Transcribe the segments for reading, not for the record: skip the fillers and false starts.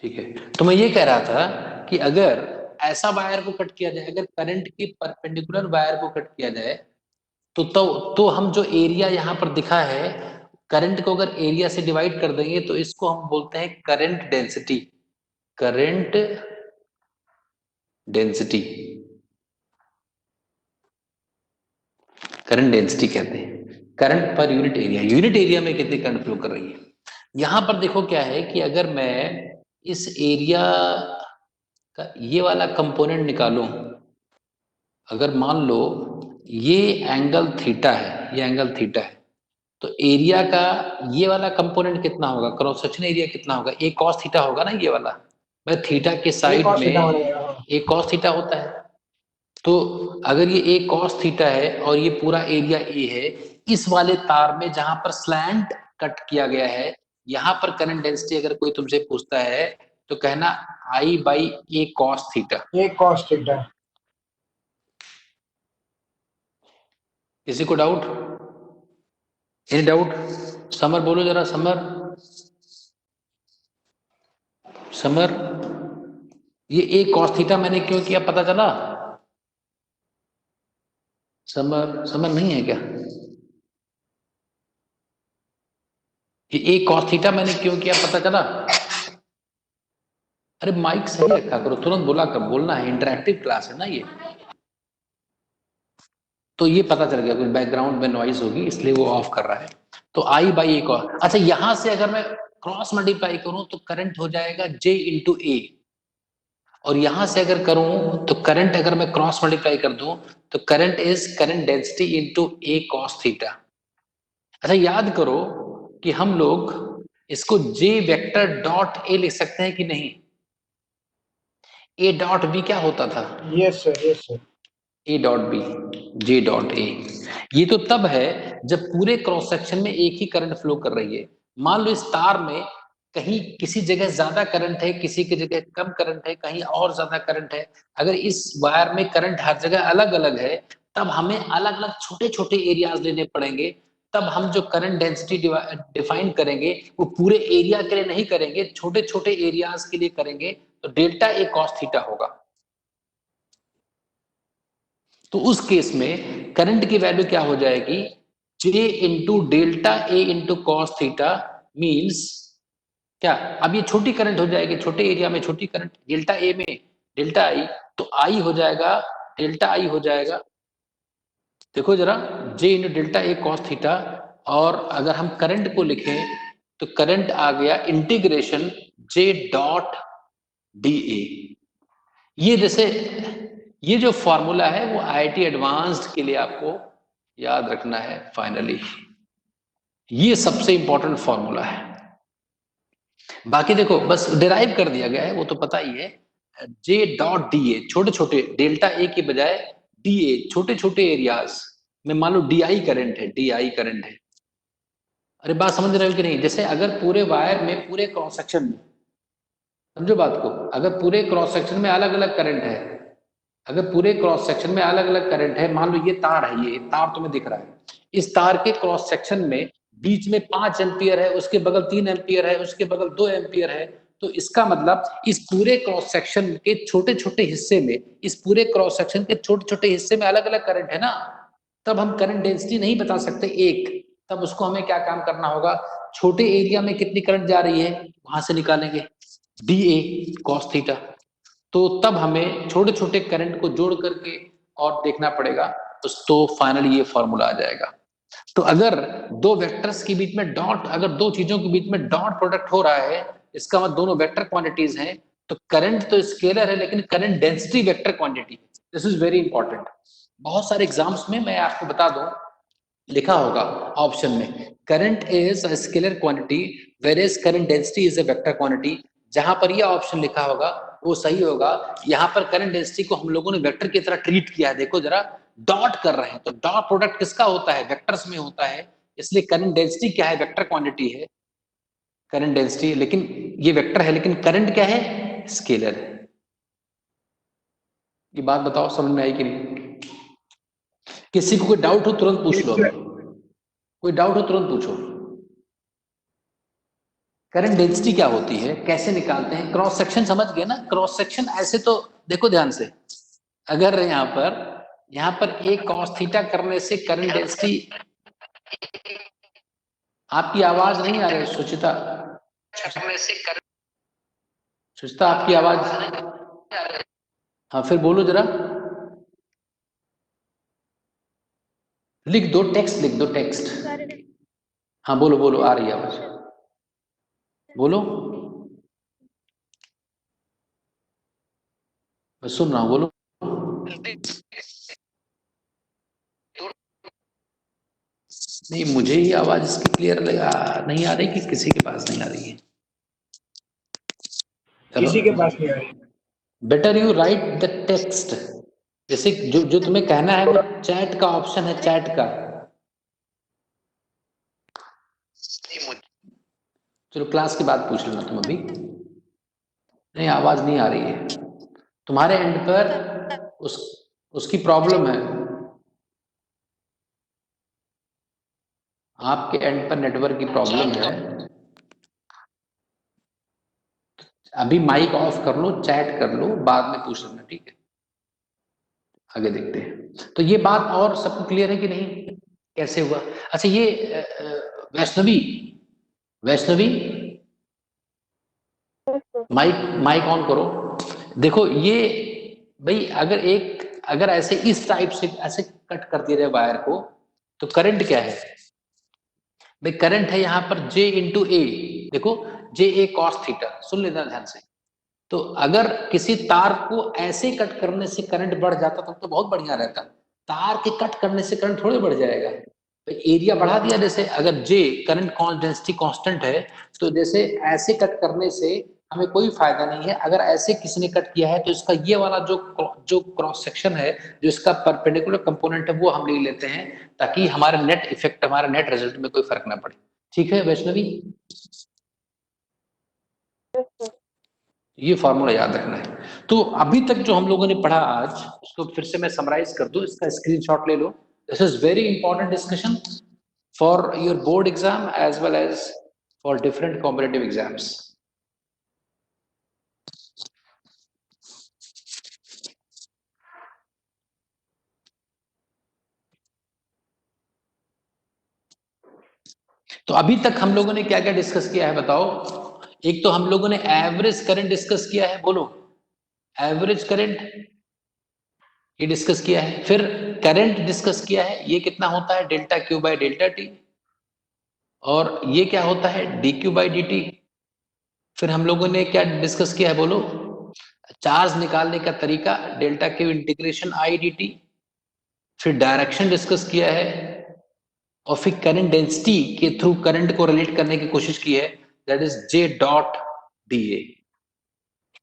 ठीक है, तो मैं ये कह रहा था कि अगर ऐसा वायर को कट किया जाए, अगर करंट के परपेंडिकुलर वायर को कट किया जाए तो हम जो एरिया यहाँ पर दिखा है, करंट को अगर एरिया से डिवाइड कर देंगे तो इसको हम बोलते हैं current density. Current density, current density कहते हैं। Current per unit area, unit area में कितनी करंट फ्लो कर रही है। यहां पर देखो क्या है कि अगर मैं इस एरिया का ये वाला कंपोनेंट निकालूं, अगर मान लो ये एंगल थीटा है, ये एंगल थीटा है, तो एरिया का ये वाला कंपोनेंट कितना होगा, क्रॉस सेक्शन एरिया कितना होगा, ए कॉस थीटा होगा ना ये वाला। मैं थीटा के साइड में ए कॉस थीटा होता है, तो अगर ये ए कॉस थीटा है और ये पूरा एरिया ए है, इस वाले तार में जहां पर स्लैंट कट किया गया है, यहां पर करंट डेंसिटी अगर कोई तुमसे पूछता है तो कहना I by A cos theta. A cos theta. किसी को डाउट, एनी डाउट? समर बोलो जरा, समर, समर, ये ए कॉस थीटा मैंने क्यों किया पता चला? समर, समर नहीं है क्या? ये ए कॉस थीटा मैंने क्यों किया पता चला? अरे माइक सही रखा करो, तुरंत बोला कर, बोलना है, इंटरैक्टिव क्लास है ना ये। तो ये पता चल गया कुछ बैकग्राउंड में नॉइज होगी इसलिए वो ऑफ कर रहा है। तो आई बाई ए कॉस, अच्छा यहां से अगर मैं क्रॉस मल्टीप्लाई करूं तो करंट हो जाएगा जे इंटू ए, और यहां से अगर करूं तो करंट अगर मैं क्रॉस मल्टीप्लाई कर दूं तो current is current density into A cos theta. अच्छा याद करो कि हम लोग इसको जे वेक्टर डॉट ए लिख सकते हैं कि नहीं? ए डॉट बी क्या होता था? Yes sir, yes sir. A dot B, J dot A. ये तो तब है जब पूरे क्रॉस सेक्शन में एक ही करंट फ्लो कर रही है। मान लो इस तार में कहीं किसी जगह ज्यादा करंट है, किसी की जगह कम करंट है, कहीं और ज्यादा करंट है। अगर इस वायर में करंट हर जगह अलग अलग है, तब हमें अलग अलग छोटे छोटे एरियाज लेने पड़ेंगे। तब हम जो करंट डेंसिटी डिफाइन करेंगे वो पूरे एरिया के लिए नहीं करेंगे, छोटे छोटे एरियाज के लिए करेंगे। तो डेल्टा ए कॉस थीटा होगा। तो उस केस में करंट की वैल्यू क्या हो जाएगी, J into delta A into cos theta means क्या, अब ये छोटी करंट हो जाएगी, छोटे एरिया में छोटी करंट, डेल्टा ए में डेल्टा आई, तो आई हो जाएगा, डेल्टा आई हो जाएगा, देखो जरा, J into delta A cos theta. और अगर हम करंट को लिखें तो करंट आ गया integration J dot D A. ये जैसे ये जो फॉर्मूला है वो आईआईटी एडवांस्ड के लिए आपको याद रखना है। फाइनली ये सबसे इंपॉर्टेंट फॉर्मूला है। बाकी देखो बस डिराइव कर दिया गया है, वो तो पता ही है। जे डॉट डी ए, छोटे छोटे डेल्टा ए के बजाय डी ए, छोटे छोटे एरियाज में मान लो डी आई करंट है, डी आई करंट है। अरे बात समझ रहे हो कि नहीं? जैसे अगर पूरे वायर में, पूरे क्रॉस सेक्शन में, समझो बात को, अगर पूरे क्रॉस सेक्शन में अलग अलग करंट है, अगर पूरे क्रॉस सेक्शन में अलग अलग करंट है, मान लो ये तार है, ये तार तुम्हें दिख रहा है, इस तार के क्रॉस सेक्शन में बीच में 5 एम्पियर है, उसके बगल 3 एम्पियर है, उसके बगल 2 एम्पियर है, तो इसका मतलब इस पूरे क्रॉस सेक्शन के छोटे छोटे हिस्से में, इस पूरे क्रॉस सेक्शन के छोटे छोटे हिस्से में अलग अलग करंट है ना, तब हम करंट डेंसिटी नहीं बता सकते एक, तब उसको हमें क्या काम करना होगा, छोटे एरिया में कितनी करंट जा रही है वहां से निकालेंगे डी ए कॉस थीटा। तो तब हमें छोटे छोटे करंट को जोड़ करके और देखना पड़ेगा, तो फाइनली ये फॉर्मूला आ जाएगा। तो अगर दो वेक्टर्स के बीच में डॉट, अगर दो चीजों के बीच में डॉट प्रोडक्ट हो रहा है, इसका मतलब दोनों वेक्टर क्वांटिटीज हैं, तो करंट तो स्केलर है लेकिन current density vector quantity. This is very important. बहुत सारे एग्जाम्स में मैं आपको बता दूं, लिखा होगा ऑप्शन में, current is a scalar quantity whereas current density is a vector quantity. जहां पर यह ऑप्शन लिखा होगा वो सही होगा। यहां पर करंट डेंसिटी को हम लोगों ने वेक्टर की तरह ट्रीट किया है, देखो जरा, डॉट कर रहे हैं, तो डॉट प्रोडक्ट किसका होता है, वेक्टर्स में होता है, इसलिए करंट डेंसिटी क्या है, वेक्टर क्वांटिटी है करंट डेंसिटी, लेकिन ये वेक्टर है, लेकिन करंट क्या है, स्केलर है। ये बात बताओ समझ में आई कि नहीं? किसी को कोई डाउट हो तुरंत पूछ लो, अभी कोई डाउट हो तुरंत पूछो। करंट डेंसिटी क्या होती है, कैसे निकालते हैं, क्रॉस सेक्शन समझ गए ना। क्रॉस सेक्शन ऐसे तो देखो ध्यान से, अगर यहाँ पर एक कॉस थीटा करने से करंट डेंसिटी, आपकी आवाज नहीं आ रही सुचिता, सुचिता आपकी आवाज, हाँ फिर बोलो जरा, लिख दो टेक्स्ट, लिख दो टेक्स्ट। हाँ बोलो बोलो, आ रही है आवाज, बोलो, मैं सुन रहा हूँ, बोलो। नहीं, मुझे ही आवाज इसकी क्लियर लगा नहीं आ रही कि किसी के पास नहीं आ रही है? चलो, किसी के पास नहीं आ रही। Better you right the text, जैसे जो जो तुम्हें कहना है वो चैट का ऑप्शन है, चैट का। चलो क्लास के बाद पूछ लेना तुम अभी। नहीं, आवाज नहीं आ रही है तुम्हारे एंड पर, उसकी प्रॉब्लम है, आपके एंड पर नेटवर्क की प्रॉब्लम है। अभी माइक ऑफ कर लो, चैट कर लो, बाद में पूछ लेना, ठीक है? आगे देखते हैं। तो ये बात और सबको क्लियर है कि नहीं, कैसे हुआ? अच्छा ये Vaishnavi, Vaishnavi mic mic on करो। देखो ये भाई, अगर ऐसे इस टाइप से ऐसे कट कर दिया जाए वायर को, तो करंट क्या है भाई? करंट है यहाँ पर J इंटू ए, देखो जे ए कॉस थीटा, सुन लेना ध्यान से। तो अगर किसी तार को ऐसे कट करने से करंट बढ़ जाता तो बहुत बढ़िया रहता, तार के कट करने से करंट थोड़े बढ़ जाएगा भाई, एरिया बढ़ा दिया। जैसे अगर J करंट डेंसिटी कांस्टेंट है, तो जैसे ऐसे कट करने से हमें कोई फायदा नहीं है। अगर ऐसे किसी ने कट किया है तो इसका ये वाला जो क्रॉस सेक्शन है, जो इसका परपेंडिकुलर कंपोनेंट है, वो हम ले लेते हैं, ताकि हमारे नेट इफेक्ट, हमारे नेट रिजल्ट में कोई फर्क ना पड़े। ठीक है वैष्णवी, ये फॉर्मूला याद रखना है। तो अभी तक जो हम लोगों ने पढ़ा आज, उसको फिर से मैं समराइज कर दूं, इसका स्क्रीनशॉट ले लो। This is very important discussion for your board exam as well as for different competitive exams. तो अभी तक हम लोगों ने क्या क्या डिस्कस किया है बताओ? एक तो हम लोगों ने एवरेज करंट डिस्कस किया है, बोलो एवरेज करंट, ये डिस्कस किया है। फिर करंट डिस्कस किया है, ये कितना होता है, delta Q by delta T, और ये क्या होता है, D Q by D T. फिर हम लोगों ने क्या डिस्कस किया है, बोलो, चार्ज निकालने का तरीका, delta Q integration I D T. फिर डायरेक्शन डिस्कस किया है, और फिर करंट डेंसिटी के थ्रू करंट को रिलेट करने की कोशिश की है, that is J dot D A.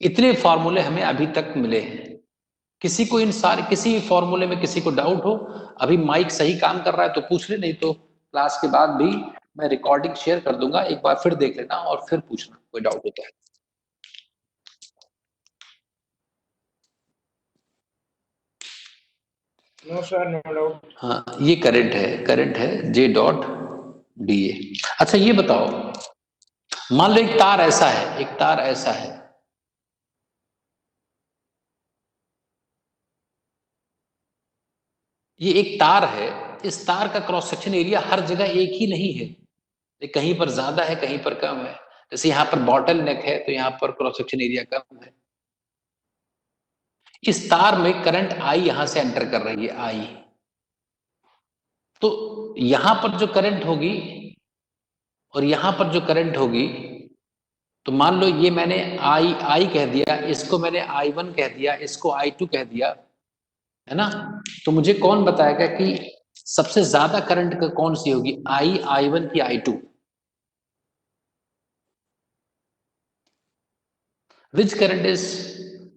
इतने फॉर्मूले हमें अभी तक मिले हैं। किसी को इन सारे किसी फॉर्मूले में किसी को डाउट हो, अभी माइक सही काम कर रहा है तो पूछ ले, नहीं तो क्लास के बाद भी मैं रिकॉर्डिंग शेयर कर दूंगा, एक बार फिर देख लेना और फिर पूछना कोई डाउट होता है। No sir, no doubt. हाँ, ये करंट है जे डॉट डी ए। अच्छा ये बताओ, मान लो एक तार ऐसा है, एक तार ऐसा है, ये एक तार है, इस तार का क्रॉस सेक्शन एरिया हर जगह एक ही नहीं है, कहीं पर ज्यादा है कहीं पर कम है। जैसे यहाँ पर बॉटल नेक है तो यहाँ पर क्रॉस सेक्शन एरिया कम है। इस तार में करंट आई यहां से एंटर कर रही है, आई, तो यहां पर जो करंट होगी और यहां पर जो करंट होगी, तो मान लो ये मैंने आई आई कह दिया, इसको मैंने आई वन कह दिया, इसको आई टू कह दिया, है ना? तो मुझे कौन बताएगा कि सबसे ज्यादा करंट का कौन सी होगी, आई वन की I two? Which current is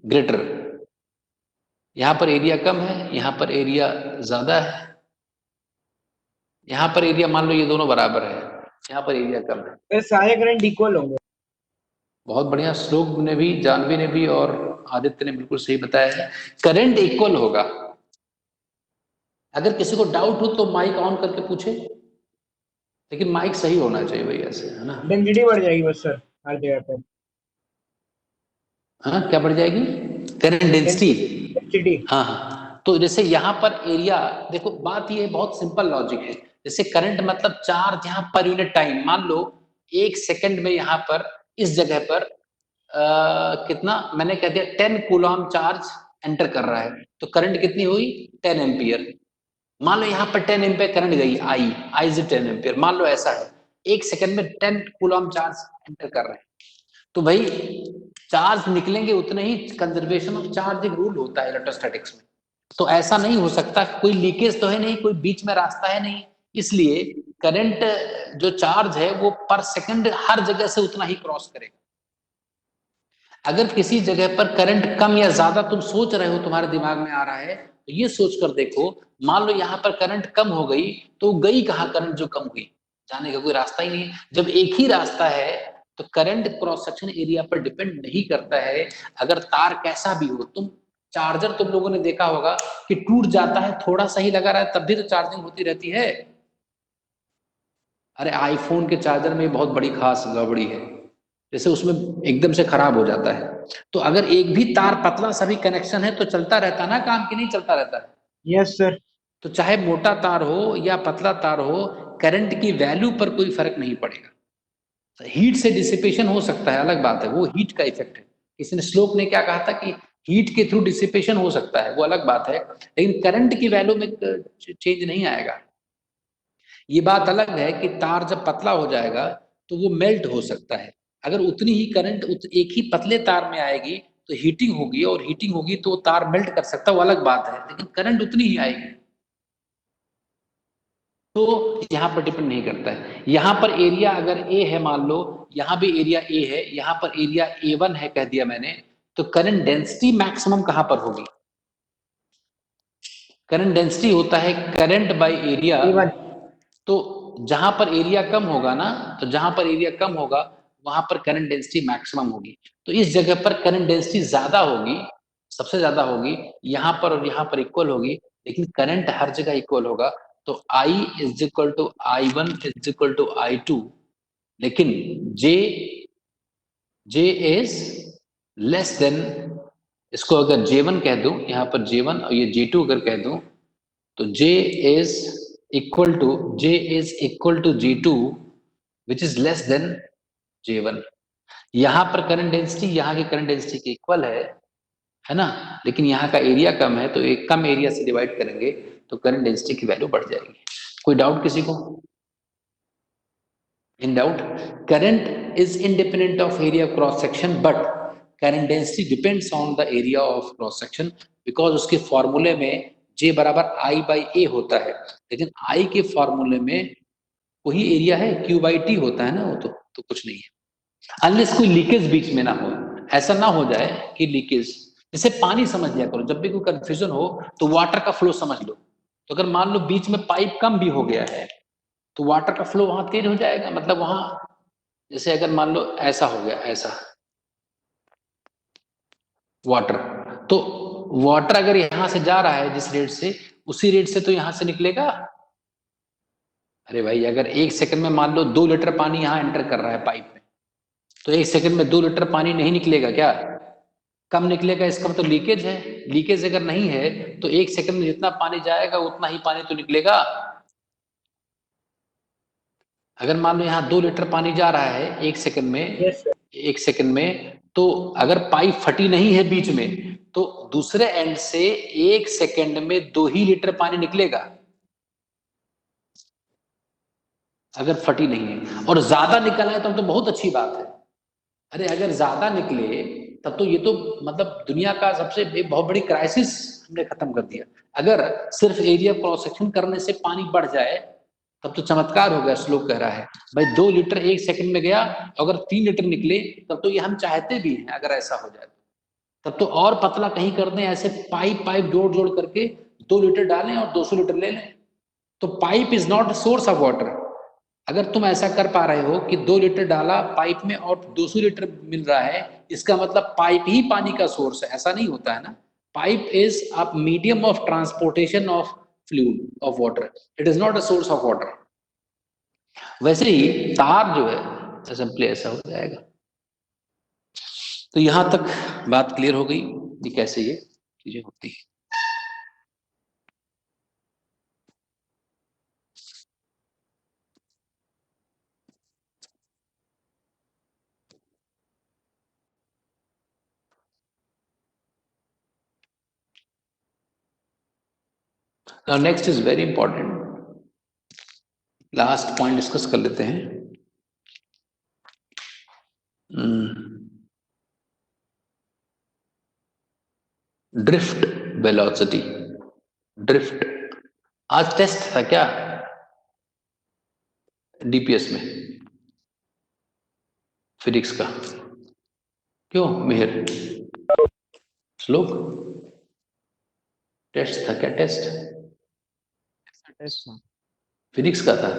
greater? यहां पर एरिया कम है, यहां पर एरिया ज्यादा है, यहां पर एरिया मान लो ये दोनों बराबर है, यहां पर एरिया कम है। ये सारे करंट इक्वल होंगे। बहुत बढ़िया, श्लोक ने भी, जानवी ने भी और आदित्य ने बिल्कुल सही बताया है, करंट इक्वल होगा। अगर किसी को डाउट हो तो माइक ऑन करके पूछे, लेकिन माइक सही होना चाहिए भाई, ऐसे है ना? डेंसिटी बढ़ जाएगी बस सर। हर जगह पर हाँ, क्या बढ़ जाएगी? Current density. डेंसिटी। हाँ हाँ, तो जैसे यहाँ पर एरिया, देखो बात ये बहुत सिंपल लॉजिक है। जैसे करंट मतलब चार्ज यहाँ पर यूनिट टाइम, मान लो 1 सेकंड में यहाँ पर इस जगह पर कितना मैंने कह दिया 10 कूलॉम चार्ज एंटर कर रहा है, तो करंट कितनी हुई? 10 एम्पियर। मान लो यहाँ पर 10 एम्पियर करंट गई, आई इज 10 एम्पियर, मान लो ऐसा है। 1 सेकंड में 10 कूलॉम चार्ज एंटर कर रहे हैं, तो भाई चार्ज निकलेंगे उतने ही। कंजर्वेशन ऑफ चार्ज एक रूल होता है इलेक्ट्रोस्टैटिक्स में। तो ऐसा नहीं हो सकता, कोई लीकेज तो है नहीं, कोई बीच में रास्ता है नहीं, इसलिए करंट जो चार्ज है वो पर सेकंड हर जगह से उतना ही क्रॉस करेगा। अगर किसी जगह पर करंट कम या ज्यादा तुम सोच रहे हो, तुम्हारे दिमाग में आ रहा है, तो ये सोच कर देखो, मान लो यहाँ पर करंट कम हो गई, तो गई कहाँ करंट जो कम हुई? जाने का कोई रास्ता ही नहीं है। जब एक ही रास्ता है तो करंट क्रॉस सेक्शन एरिया पर डिपेंड नहीं करता है। अगर तार कैसा भी हो, तुम चार्जर तुम लोगों ने देखा होगा कि टूट जाता है, थोड़ा सा ही लगा रहा है तब भी तो चार्जिंग होती रहती है। अरे आईफोन के चार्जर में बहुत बड़ी खास गड़बड़ी है, जैसे उसमें एकदम से खराब हो जाता है। तो अगर एक भी तार पतला सा भी कनेक्शन है तो चलता रहता ना काम, की नहीं चलता रहता है? Yes sir. तो चाहे मोटा तार हो या पतला तार हो, करंट की वैल्यू पर कोई फर्क नहीं पड़ेगा। हीट से डिसिपेशन हो सकता है, अलग बात है, वो हीट का इफेक्ट है। किसी ने, श्लोक ने क्या कहा था कि हीट के थ्रू डिसिपेशन हो सकता है, वो अलग बात है, लेकिन करंट की वैल्यू में चेंज नहीं आएगा। ये बात अलग है कि तार जब पतला हो जाएगा तो वो मेल्ट हो सकता है। अगर उतनी ही करंट एक ही पतले तार में आएगी तो हीटिंग होगी, और हीटिंग होगी तो तार मेल्ट कर सकता है, वो अलग बात है, लेकिन करंट उतनी ही आएगी। तो यहाँ पर डिपेंड नहीं करता है। यहाँ पर एरिया अगर ए है, मान लो यहाँ भी एरिया ए है, यहाँ पर एरिया A1 है कह दिया मैंने, तो करंट डेंसिटी मैक्सिमम कहाँ पर होगी? करंट डेंसिटी होता है करंट बाय एरिया। A1। तो जहां पर एरिया कम होगा ना, तो जहां पर एरिया कम होगा वहां पर करंट डेंसिटी मैक्सिमम होगी। तो इस जगह पर करंट डेंसिटी ज्यादा होगी, सबसे ज्यादा होगी, यहाँ पर और यहाँ पर इक्वल होगी, लेकिन करंट हर जगह इक्वल होगा। तो I is equal to I1 is equal to I2, लेकिन J इज लेस देन, इसको अगर J1 कह दूं, यहाँ पर J1 और ये J2 अगर कह दूं, तो J is equal to G2 which is less than J1। यहाँ पर करंट डेंसिटी यहाँ की करंट डेंसिटी के इक्वल है ना, लेकिन यहाँ का एरिया कम है, तो एक कम एरिया से डिवाइड करेंगे तो करंट डेंसिटी की वैल्यू बढ़ जाएगी। कोई डाउट किसी को? In doubt? Current is independent of area of cross section, but current density depends on the area of cross section, because उसके फॉर्मूले में J बराबर I बाई A होता है, लेकिन I के फॉर्मूले में वही एरिया है, Q बाई T होता है ना, वो तो कुछ नहीं है, अनलेस कोई लीकेज बीच में ना हो। ऐसा ना हो जाए कि लीकेज, जैसे पानी समझ लिया करो, जब भी कोई कंफ्यूजन हो तो वाटर का फ्लो समझ लो। तो अगर मान लो बीच में पाइप कम भी हो गया है तो वाटर का फ्लो वहां तेज हो जाएगा, मतलब वहां, जैसे अगर मान लो ऐसा हो गया, ऐसा वाटर, तो वाटर अगर यहां से जा रहा है जिस रेट से, उसी रेट से तो यहां से निकलेगा। अरे भाई अगर 1 सेकंड में मान लो 2 लीटर पानी यहां एंटर कर रहा है पाइप में, तो 1 सेकंड में 2 लीटर पानी नहीं निकलेगा क्या? कम निकलेगा, इसका मतलब लीकेज है। लीकेज अगर नहीं है तो 1 सेकंड में जितना पानी जाएगा उतना ही पानी तो निकलेगा। अगर मान लो यहाँ 2 लीटर पानी जा रहा है 1 सेकंड में, यस सर। 1 सेकंड में, तो अगर पाइप फटी नहीं है बीच में, तो दूसरे एंड से 1 सेकंड में 2 ही लीटर पानी निकलेगा, अगर फटी नहीं है। और ज्यादा निकला है तब तो बहुत अच्छी बात है। अरे अगर ज्यादा निकले तब तो ये तो मतलब दुनिया का सबसे एक बहुत बड़ी क्राइसिस हमने खत्म कर दिया। अगर सिर्फ एरिया क्रॉस सेक्शन करने से पानी बढ़ जाए तब तो चमत्कार हो गया। श्लोक कह रहा है भाई 2 लीटर 1 सेकंड में गया, अगर 3 लीटर निकले तब तो ये हम चाहते भी हैं, अगर ऐसा हो जाए तब तो और पतला कहीं कर दें, ऐसे पाइप पाइप जोड़ जोड़ करके 2 लीटर डालें और 200 लीटर ले लें। तो pipe is not source of water. अगर तुम ऐसा कर पा रहे हो कि 2 लीटर डाला पाइप में और 200 लीटर मिल रहा है, इसका मतलब पाइप ही पानी का सोर्स है, ऐसा नहीं होता है ना। Pipe is a medium of transportation of fluid of water, it is not a source of water. वैसे ही तार जो है, सिंपली ऐसा हो जाएगा। तो यहां तक बात क्लियर हो गई कि कैसे ये चीजें होती है। Now next is very important, last point discuss कर लेते हैं। Drift velocity. ड्रिफ्ट आज टेस्ट था क्या डीपीएस में फिजिक्स का? क्यों मिहिर? श्लोक टेस्ट था क्या? टेस्ट फिजिक्स का था?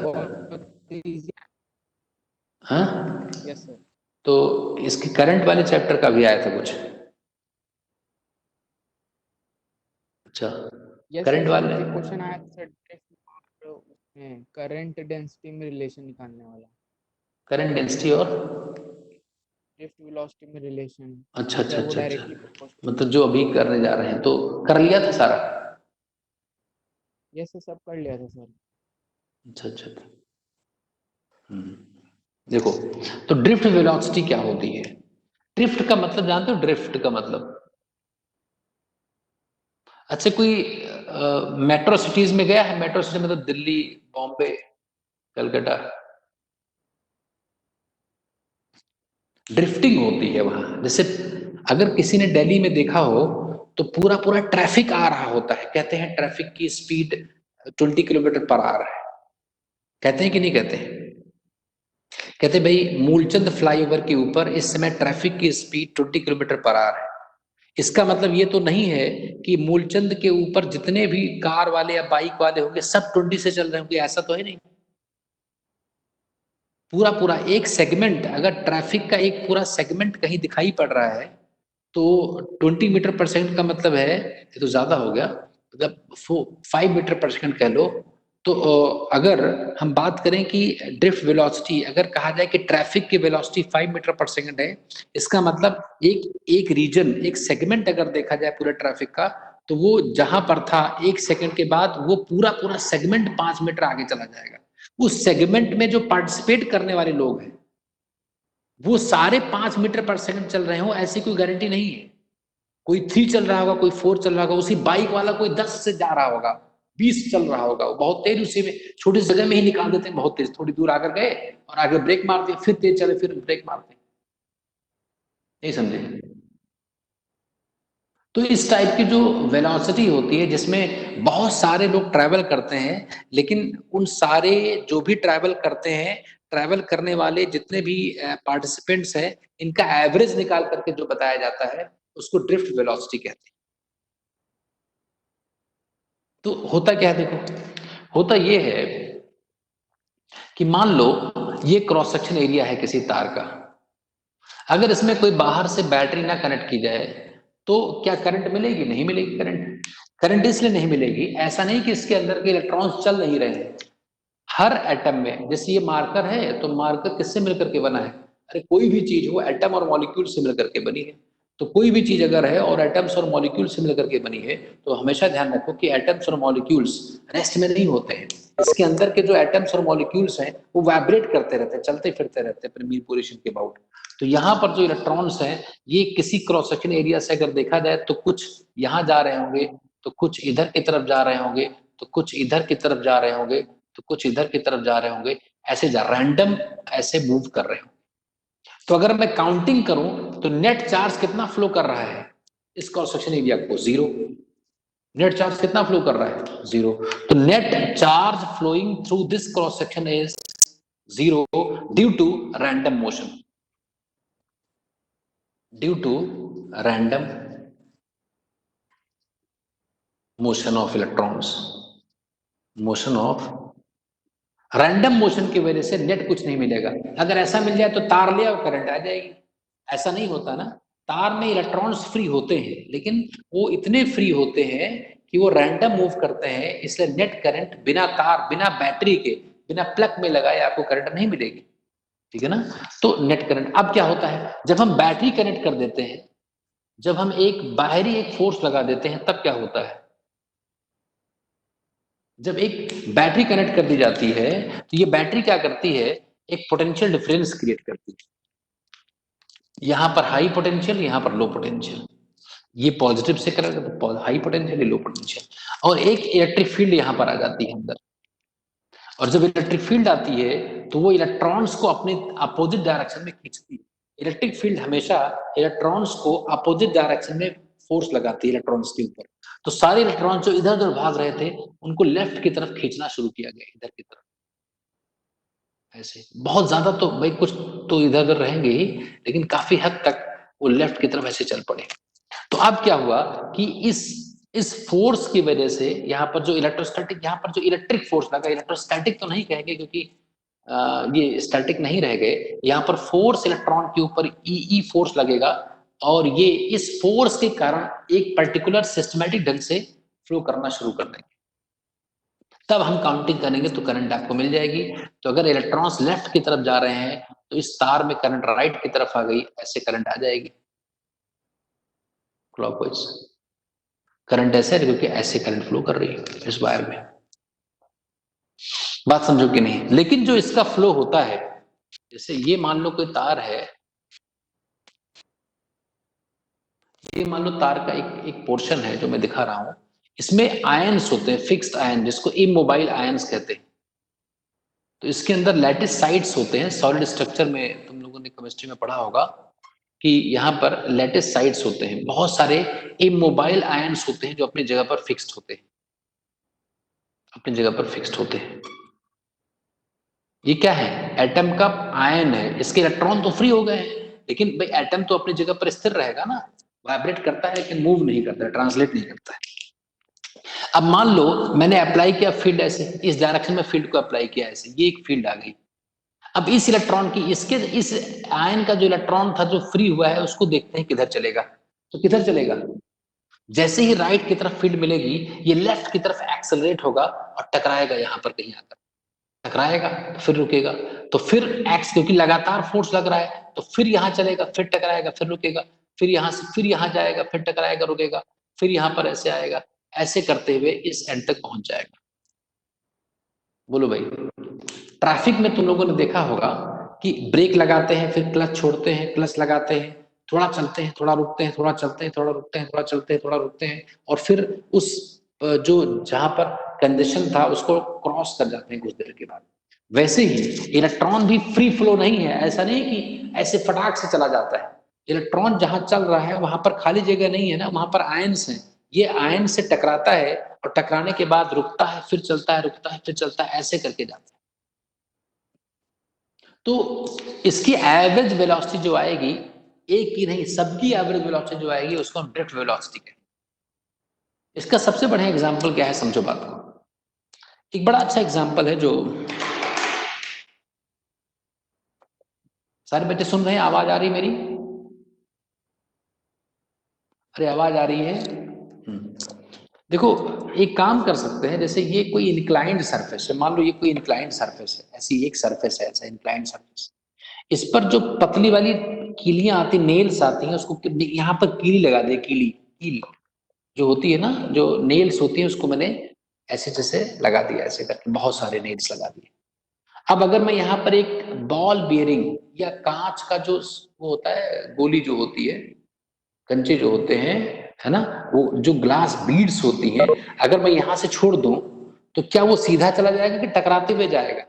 हाँ यस सर। तो इसके करंट वाले चैप्टर का भी आया था कुछ? अच्छा करंट वाले क्वेश्चन आया था सर, उसमें करंट डेंसिटी में रिलेशन निकालने वाला। करंट डेंसिटी और ड्रिफ्ट वेलोसिटी में रिलेशन। अच्छा अच्छा वो अच्छा डायरेक्टली अच्छा, मतलब जो अभी करने जा रहे हैं तो कर लिया था सारा? यस सर, सब कर लिया था सर। अच्छा अच्छा देखो, तो ड्रिफ्ट वेलोसिटी क्या होती है? ड्रिफ्ट का मतलब जानते हो? ड्रिफ्ट का मतलब, अच्छा कोई मेट्रो सिटीज में गया है? मेट्रो सिटी मतलब दिल्ली, बॉम्बे, कलकत्ता, ड्रिफ्टिंग होती है वहां। जैसे अगर किसी ने दिल्ली में देखा हो तो पूरा पूरा ट्रैफिक आ रहा होता है, कहते हैं ट्रैफिक की स्पीड 20 किलोमीटर पर आ रहा है, कहते हैं कि नहीं कहते हैं? कहते भाई मूलचंद फ्लाईओवर के ऊपर इस समय ट्रैफिक की स्पीड 20 किलोमीटर पर आ रहा है। इसका मतलब ये तो नहीं है कि मूलचंद के ऊपर जितने भी कार वाले या बाइक वाले होंगे सब 20 से चल रहे होंगे, ऐसा तो है नहीं। पूरा पूरा एक सेगमेंट, अगर ट्रैफिक का एक पूरा सेगमेंट कहीं दिखाई पड़ रहा है तो 20 मीटर पर सेकंड का मतलब है, ये तो ज्यादा हो गया, मतलब 5 मीटर पर सेकंड कह लो। तो अगर हम बात करें कि ड्रिफ्ट वेलोसिटी, अगर कहा जाए कि ट्रैफिक की वेलोसिटी 5 मीटर पर सेकंड है, इसका मतलब एक एक रीजन, एक सेगमेंट अगर देखा जाए पूरे ट्रैफिक का, तो वो जहां पर था 1 सेकंड के बाद वो पूरा पूरा सेगमेंट 5 मीटर आगे चला जाएगा। उस सेगमेंट में जो पार्टिसिपेट करने वाले लोग हैं वो सारे 5 मीटर पर सेकंड चल रहे हो, ऐसी कोई गारंटी नहीं है। कोई 3 चल रहा होगा, कोई 4 चल रहा होगा, उसी बाइक वाला कोई 10 से जा रहा होगा, 20 चल रहा होगा, वो बहुत तेज, उसी में छोटी जगह में ही निकाल देते हैं बहुत तेज। थोड़ी दूर आकर गए और आगे ब्रेक मार दिया, फिर तेज चले, फिर ब्रेक मारते। नहीं समझे? तो इस टाइप की जो वेलोसिटी होती है जिसमें बहुत सारे लोग ट्रैवल करते हैं, लेकिन उन सारे जो भी ट्रैवल करते हैं, ट्रैवल करने वाले जितने भी पार्टिसिपेंट्स हैं, इनका एवरेज निकाल करके जो बताया जाता है उसको ड्रिफ्ट वेलोसिटी कहते हैं। तो होता क्या है देखो, होता ये है कि मान लो ये क्रॉस सेक्शन एरिया है किसी तार का, अगर इसमें कोई बाहर से बैटरी ना कनेक्ट की जाए तो क्या करंट मिलेगी? नहीं मिलेगी करंट। करंट इसलिए नहीं मिलेगी, ऐसा नहीं कि इसके अंदर के इलेक्ट्रॉन्स चल नहीं रहे हैं। हर एटम में, जैसे ये मार्कर है तो मार्कर किससे मिलकर के बना है? अरे कोई भी चीज हो एटम और मॉलिक्यूल से मिलकर के बनी है। तो कोई भी चीज अगर है और एटम्स और मॉलिक्यूल से मिलकर के बनी है तो हमेशा ध्यान रखो कि एटम्स और मॉलिक्यूल्स रेस्ट में नहीं होते हैं। इसके अंदर के जो एटम्स और मॉलिक्यूल्स हैं वो वाइब्रेट करते रहते हैं, चलते फिरते रहते हैं प्रीमियर पोजीशन के अबाउट। तो यहाँ पर जो इलेक्ट्रॉन्स हैं ये किसी क्रॉस सेक्शन एरिया से अगर देखा जाए तो कुछ यहाँ जा रहे होंगे, तो कुछ इधर की तरफ जा रहे होंगे, तो कुछ इधर की तरफ जा रहे होंगे, तो कुछ इधर की तरफ जा रहे होंगे, ऐसे जा रैंडम ऐसे मूव कर रहे होंगे। तो अगर मैं काउंटिंग करूं तो नेट चार्ज कितना फ्लो कर रहा है इस क्रॉस सेक्शन एरिया को? 0। नेट चार्ज कितना फ्लो कर रहा है? 0। तो net charge flowing through this cross section is 0 due to random motion, due to random motion of electrons, motion of random motion की वजह से नेट कुछ नहीं मिलेगा। अगर ऐसा मिल जाए तो तार ले और करंट आ जाएगी, ऐसा नहीं होता ना। तार में इलेक्ट्रॉन्स फ्री होते हैं लेकिन वो इतने फ्री होते हैं कि वो रैंडम मूव करते हैं, इसलिए नेट करंट बिना तार, बिना बैटरी के, बिना प्लग में लगाए आपको करंट नहीं मिलेगी। ठीक है ना। तो नेट करंट अब क्या होता है, जब हम बैटरी कनेक्ट कर देते हैं, जब हम एक बाहरी एक फोर्स लगा देते हैं, तब क्या होता है, जब एक बैटरी कनेक्ट कर दी जाती है तो ये बैटरी क्या करती है, एक पोटेंशियल डिफरेंस क्रिएट करती है। यहां पर हाई पोटेंशियल, यहां पर लो पोटेंशियल, ये पॉजिटिव से करेगा तो हाई पोटेंशियल, लो पोटेंशियल, और एक इलेक्ट्रिक फील्ड यहां पर आ जाती है अंदर। और जब इलेक्ट्रिक फील्ड आती है तो वो इलेक्ट्रॉन्स को अपने अपोजिट डायरेक्शन में खींचती है। इलेक्ट्रिक फील्ड हमेशा इलेक्ट्रॉन्स को अपोजिट डायरेक्शन में फोर्स लगाती है इलेक्ट्रॉन्स के ऊपर। तो सारे इलेक्ट्रॉन जो इधर उधर भाग रहे थे उनको लेफ्ट की तरफ खींचना शुरू किया गया, इधर की तरफ। ऐसे बहुत ज्यादा तो भाई कुछ तो इधर उधर रहेंगे ही, लेकिन काफी हद तक वो लेफ्ट की तरफ ऐसे चल पड़े। तो अब क्या हुआ कि इस फोर्स की वजह से यहाँ पर जो इलेक्ट्रोस्टैटिक, यहाँ पर जो इलेक्ट्रिक फोर्स लगा, इलेक्ट्रोस्टैटिक तो नहीं कहेंगे क्योंकि ये स्टैटिक नहीं रह गए, यहाँ पर फोर्स इलेक्ट्रॉन के ऊपर ई फोर्स लगेगा, और ये इस फोर्स के कारण एक पर्टिकुलर सिस्टमैटिक ढंग से फ्लो करना शुरू कर देंगे। तब हम काउंटिंग करेंगे तो करंट आपको मिल जाएगी। तो अगर इलेक्ट्रॉन्स लेफ्ट की तरफ जा रहे हैं तो इस तार में करंट राइट की तरफ आ गई, ऐसे करंट आ जाएगी क्लॉकवाइज। करंट ऐसे है क्योंकि ऐसे करंट फ्लो कर रही है इस वायर में। बात समझो कि नहीं। लेकिन जो इसका फ्लो होता है, जैसे ये मान लो कोई तार है, ये मान लो तार का एक पोर्शन है जो मैं दिखा रहा हूं, इसमें आयंस होते हैं, फिक्स्ड आयन, जिसको इमोबाइल आयंस कहते हैं। तो इसके अंदर लैटिस साइट्स होते हैं, सॉलिड स्ट्रक्चर में तुम लोगों ने केमिस्ट्री में पढ़ा होगा कि यहाँ पर लैटिस साइट्स होते हैं, बहुत सारे इमोबाइल आयंस होते हैं जो अपनी जगह पर फिक्स्ड होते हैं, अपनी जगह पर फिक्स्ड होते हैं। ये क्या है, एटम का आयन है, इसके इलेक्ट्रॉन तो फ्री हो गए हैं, लेकिन भाई एटम तो अपनी जगह पर स्थिर रहेगा ना, वाइब्रेट करता है लेकिन मूव नहीं करता है, ट्रांसलेट नहीं करता है। अब मान लो मैंने अप्लाई किया फील्ड ऐसे, इस डायरेक्शन में फील्ड को अप्लाई किया ऐसे, ये एक फील्ड आ गई। अब इस इलेक्ट्रॉन की, इसके इस आयन का जो इलेक्ट्रॉन था जो फ्री हुआ है, उसको देखते हैं किधर चलेगा। तो किधर चलेगा, जैसे ही राइट की तरफ फील्ड मिलेगी, ये लेफ्ट की तरफ एक्सेलरेट होगा और टकराएगा यहां पर कहीं आकर, टकराएगा तो फिर रुकेगा, तो फिर एक्स, क्योंकि लगातार फोर्स लग रहा है, तो फिर यहां चलेगा, फिर टकराएगा, फिर रुकेगा, फिर यहां से फिर यहां जाएगा, फिर टकराएगा, रुकेगा, फिर यहां पर ऐसे आएगा, ऐसे करते हुए इस एंड तक पहुंच जाएगा। बोलो भाई, ट्रैफिक में तुम लोगों ने देखा होगा कि ब्रेक लगाते हैं, फिर क्लच छोड़ते हैं, क्लच लगाते हैं, थोड़ा चलते हैं, थोड़ा रुकते हैं, थोड़ा चलते हैं, थोड़ा रुकते हैं, थोड़ा चलते हैं, थोड़ा रुकते हैं, और फिर उस जो जहां पर कंडीशन था उसको क्रॉस कर जाते हैं कुछ देर के बाद। वैसे ही इलेक्ट्रॉन भी फ्री फ्लो नहीं है, ऐसा नहीं कि ऐसे फटाक से चला जाता है। इलेक्ट्रॉन जहां चल रहा है वहां पर खाली जगह नहीं है ना, वहां पर आयंस हैं, ये आयन से टकराता है और टकराने के बाद रुकता है, फिर चलता है, रुकता है, फिर चलता है, ऐसे करके जाता है। तो इसकी एवरेज वेलोसिटी जो आएगी, एक की नहीं सबकी एवरेज वेलोसिटी जो आएगी उसको हम ड्रिफ्ट वेलोसिटी कहेंगे। इसका सबसे बढ़िया एग्जांपल क्या है, समझो बात को। एक बड़ा अच्छा एग्जांपल है, जो सारे बच्चे सुन रहे हैं, आवाज आ रही मेरी? अरे आवाज आ रही है? देखो एक काम कर सकते हैं, जैसे ये कोई इंक्लाइंड सरफेस है, मान लो ये कोई इंक्लाइंड सरफेस है, ऐसी एक सरफेस है, ऐसा इंक्लाइंड सरफेस, इस पर जो पतली वाली कीलियां आती, नेल्स आती हैं, उसको यहाँ पर कीली लगा दे, कील जो होती है ना, जो नेल्स होती है, उसको मैंने ऐसे जैसे लगा दिया, ऐसे करके बहुत सारे नेल्स लगा दिए। अब अगर मैं यहाँ पर एक बॉल बियरिंग या कांच का जो वो होता है, गोली जो होती है, कंचे जो होते हैं, है ना, वो जो ग्लास बीड्स होती हैं, अगर मैं यहां से छोड़ दूं तो क्या वो सीधा चला जाएगा कि टकराते हुए जाएगा?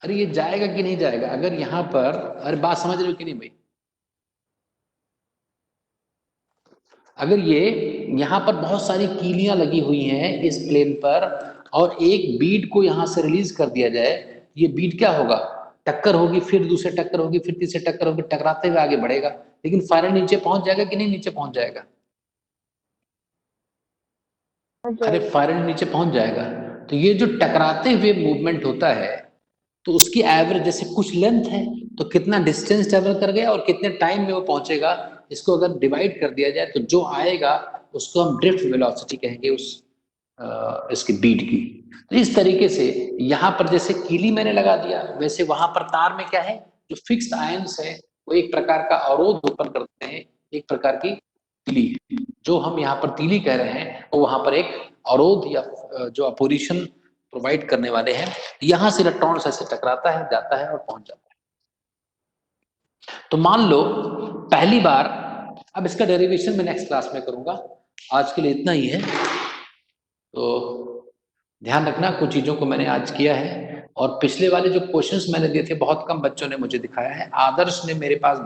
अरे ये जाएगा कि नहीं जाएगा? अगर यहाँ पर, अरे बात समझ रहे हो कि नहीं भाई? अगर ये यहाँ पर बहुत सारी कीलियां लगी हुई हैं इस प्लेन पर, और एक बीड को यहां से रिलीज कर दिया जाए, ये बीड क्या होगा, टक्कर होगी, फिर दूसरे टक्कर होगी, फिर तीसरे टक्कर होगी, टकराते हुए आगे बढ़ेगा, लेकिन फाइनल नीचे पहुंच जाएगा कि नहीं नीचे पहुंच जाएगा? अरे फाइनल नीचे पहुंच जाएगा। तो ये जो टकराते हुए मूवमेंट होता है, तो उसकी एवरेज, जैसे कुछ लेंथ है तो कितना डिस्टेंस ट्रेवल कर गया और कितने टाइम में वो पहुंचेगा, इसको अगर डिवाइड कर दिया जाए तो जो आएगा उसको हम ड्रिफ्ट वेलोसिटी कहेंगे, उस इसकी बीट की। तो इस तरीके से यहाँ पर जैसे कीली मैंने लगा दिया, वैसे वहां पर तार में क्या है, जो फिक्स्ड आयंस है वो एक प्रकार का अवरोध उत्पन्न करते हैं, एक प्रकार की तीली है। जो हम यहाँ पर तीली कह रहे हैं वो वहां पर एक अवरोध या जो अपोजिशन प्रोवाइड करने वाले हैं, यहां से इलेक्ट्रॉन ऐसे टकराता है, जाता है और पहुंच जाता है। तो मान लो पहली बार, अब इसका डेरिवेशन मैं नेक्स्ट क्लास में करूंगा, आज के लिए इतना ही है। तो ध्यान रखना, कुछ चीजों को मैंने आज किया है, और पिछले वाले जो क्वेश्चंस मैंने दिए थे बहुत कम बच्चों ने मुझे दिखाया है, आदर्श ने मेरे पास